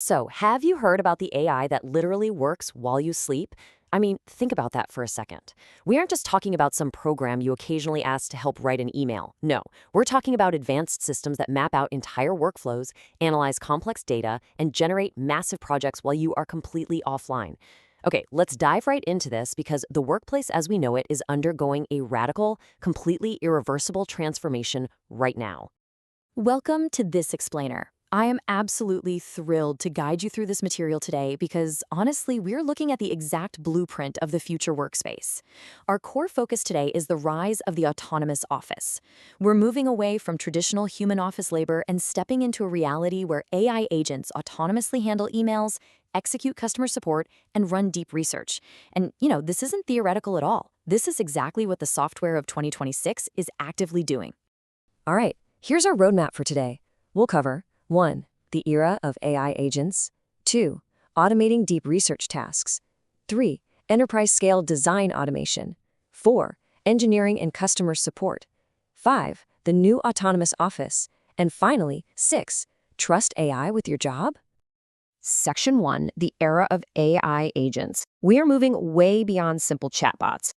So, have you heard about the AI that literally works while you sleep? I mean, think about that for a second. We aren't just talking about some program you occasionally ask to help write an email. No, we're talking about advanced systems that map out entire workflows, analyze complex data, and generate massive projects while you are completely offline. Okay, let's dive right into this because the workplace as we know it is undergoing a radical, completely irreversible transformation right now. Welcome to This Explainer. I am absolutely thrilled to guide you through this material today because, honestly, we're looking at the exact blueprint of the future workspace. Our core focus today is the rise of the autonomous office. We're moving away from traditional human office labor and stepping into a reality where AI agents autonomously handle emails, execute customer support, and run deep research. And, this isn't theoretical at all. This is exactly what the software of 2026 is actively doing. All right, here's our roadmap for today. We'll cover 1. The era of AI agents. 2. Automating deep research tasks. 3. Enterprise-scale design automation. 4. Engineering and customer support. 5. The new autonomous office. And finally, 6. Trust AI with your job? Section 1. The era of AI agents. We are moving way beyond simple chatbots.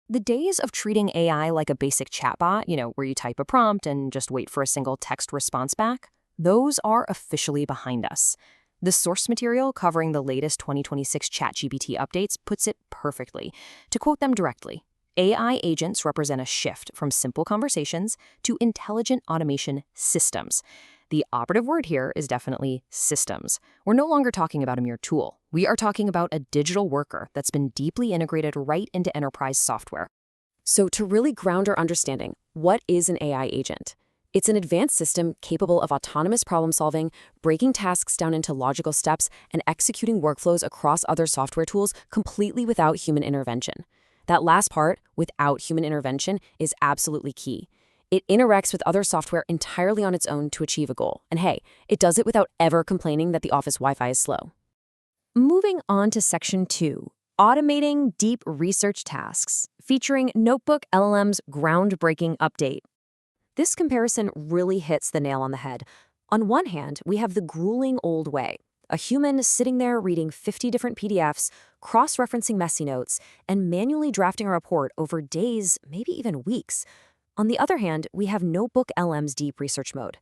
The days of treating AI like a basic chatbot, where you type a prompt and just wait for a single text response back, those are officially behind us. The source material covering the latest 2026 ChatGPT updates puts it perfectly. To quote them directly, AI agents represent a shift from simple conversations to intelligent automation systems. The operative word here is definitely systems. We're no longer talking about a mere tool. We are talking about a digital worker that's been deeply integrated right into enterprise software. So to really ground our understanding, what is an AI agent? It's an advanced system capable of autonomous problem-solving, breaking tasks down into logical steps, and executing workflows across other software tools completely without human intervention. That last part, without human intervention, is absolutely key. It interacts with other software entirely on its own to achieve a goal. And hey, it does it without ever complaining that the office Wi-Fi is slow. Moving on to Section 2, Automating Deep Research Tasks, featuring Notebook LLM's groundbreaking update. This comparison really hits the nail on the head. On one hand, we have the grueling old way, a human sitting there reading 50 different PDFs, cross-referencing messy notes, and manually drafting a report over days, maybe even weeks. On the other hand, we have Notebook LM's deep research mode.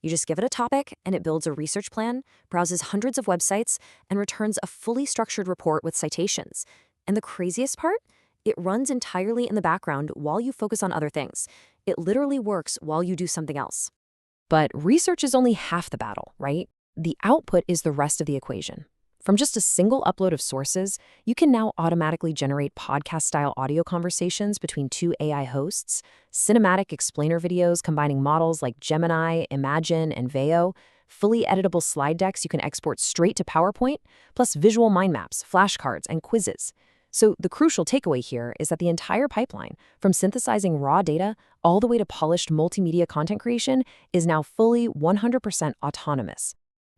You just give it a topic, and it builds a research plan, browses hundreds of websites, and returns a fully structured report with citations. And the craziest part? It runs entirely in the background while you focus on other things. It literally works while you do something else. But research is only half the battle, right? The output is the rest of the equation. From just a single upload of sources, you can now automatically generate podcast-style audio conversations between two AI hosts, cinematic explainer videos combining models like Gemini, Imagine, and Veo, fully editable slide decks you can export straight to PowerPoint, plus visual mind maps, flashcards, and quizzes. So the crucial takeaway here is that the entire pipeline, from synthesizing raw data all the way to polished multimedia content creation, is now fully 100% autonomous.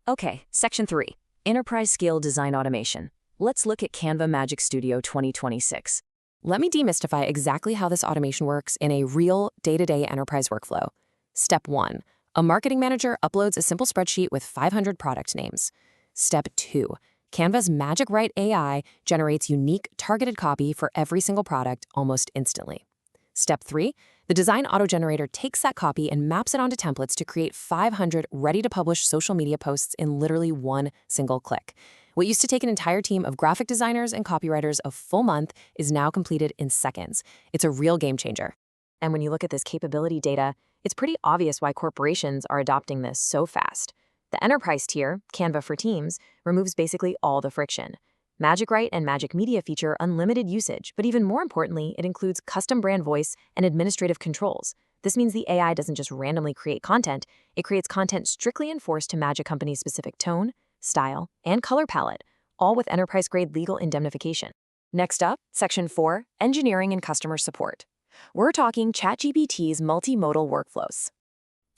Okay, Section 3. Enterprise-scale design automation. Let's look at Canva Magic Studio 2026. Let me demystify exactly how this automation works in a real day-to-day enterprise workflow. Step 1. A marketing manager uploads a simple spreadsheet with 500 product names. Step 2. Canva's Magic Write AI generates unique, targeted copy for every single product almost instantly. Step 3. The design auto-generator takes that copy and maps it onto templates to create 500 ready-to-publish social media posts in literally one single click. What used to take an entire team of graphic designers and copywriters a full month is now completed in seconds. It's a real game changer. And when you look at this capability data, it's pretty obvious why corporations are adopting this so fast. The enterprise tier, Canva for Teams, removes basically all the friction. Magic Write and Magic Media feature unlimited usage, but even more importantly, it includes custom brand voice and administrative controls. This means the AI doesn't just randomly create content, it creates content strictly enforced to Magic Company's specific tone, style, and color palette, all with enterprise-grade legal indemnification. Next up, Section 4, Engineering and Customer Support. We're talking ChatGPT's multimodal workflows.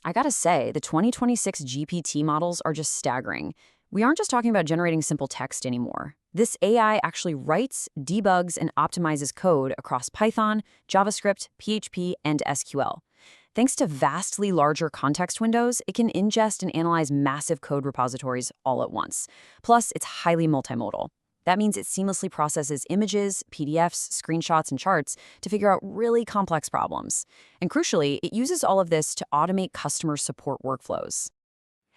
I gotta say, the 2026 GPT models are just staggering. We aren't just talking about generating simple text anymore. This AI actually writes, debugs, and optimizes code across Python, JavaScript, PHP, and SQL. Thanks to vastly larger context windows, it can ingest and analyze massive code repositories all at once. Plus, it's highly multimodal. That means it seamlessly processes images, PDFs, screenshots, and charts to figure out really complex problems. And crucially, it uses all of this to automate customer support workflows.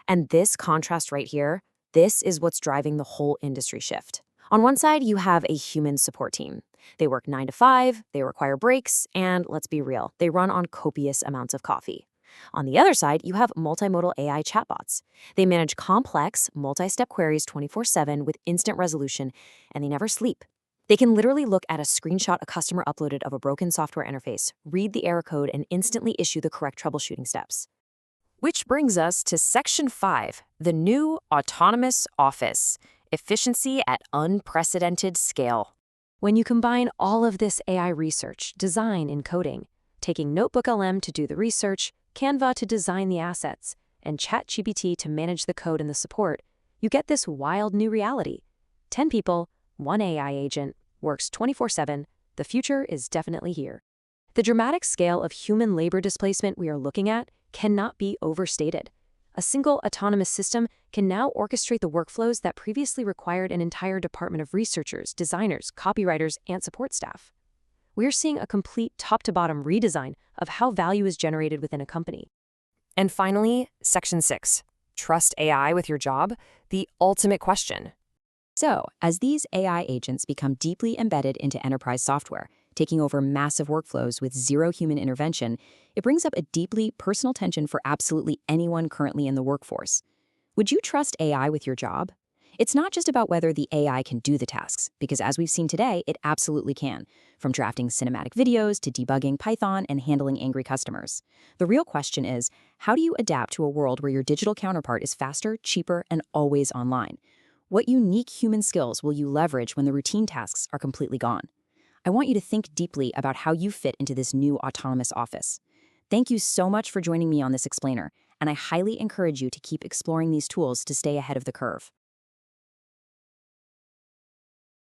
And this contrast right here, this is what's driving the whole industry shift. On one side, you have a human support team. They work 9 to 5, they require breaks, and let's be real, they run on copious amounts of coffee. On the other side, you have multimodal AI chatbots. They manage complex, multi-step queries 24/7 with instant resolution, and they never sleep. They can literally look at a screenshot a customer uploaded of a broken software interface, read the error code, and instantly issue the correct troubleshooting steps. Which brings us to Section 5, the new autonomous office. Efficiency at unprecedented scale. When you combine all of this AI research, design, and coding, taking NotebookLM to do the research, Canva to design the assets, and ChatGPT to manage the code and the support, you get this wild new reality. 10 people, 1 AI agent, works 24/7. The future is definitely here. The dramatic scale of human labor displacement we are looking at cannot be overstated. A single autonomous system can now orchestrate the workflows that previously required an entire department of researchers, designers, copywriters, and support staff. We're seeing a complete top-to-bottom redesign of how value is generated within a company. And finally, Section 6, trust AI with your job, the ultimate question. So, as these AI agents become deeply embedded into enterprise software, taking over massive workflows with zero human intervention, it brings up a deeply personal tension for absolutely anyone currently in the workforce. Would you trust AI with your job? It's not just about whether the AI can do the tasks, because as we've seen today, it absolutely can, from drafting cinematic videos to debugging Python and handling angry customers. The real question is, how do you adapt to a world where your digital counterpart is faster, cheaper, and always online? What unique human skills will you leverage when the routine tasks are completely gone? I want you to think deeply about how you fit into this new autonomous office. Thank you so much for joining me on this explainer, and I highly encourage you to keep exploring these tools to stay ahead of the curve.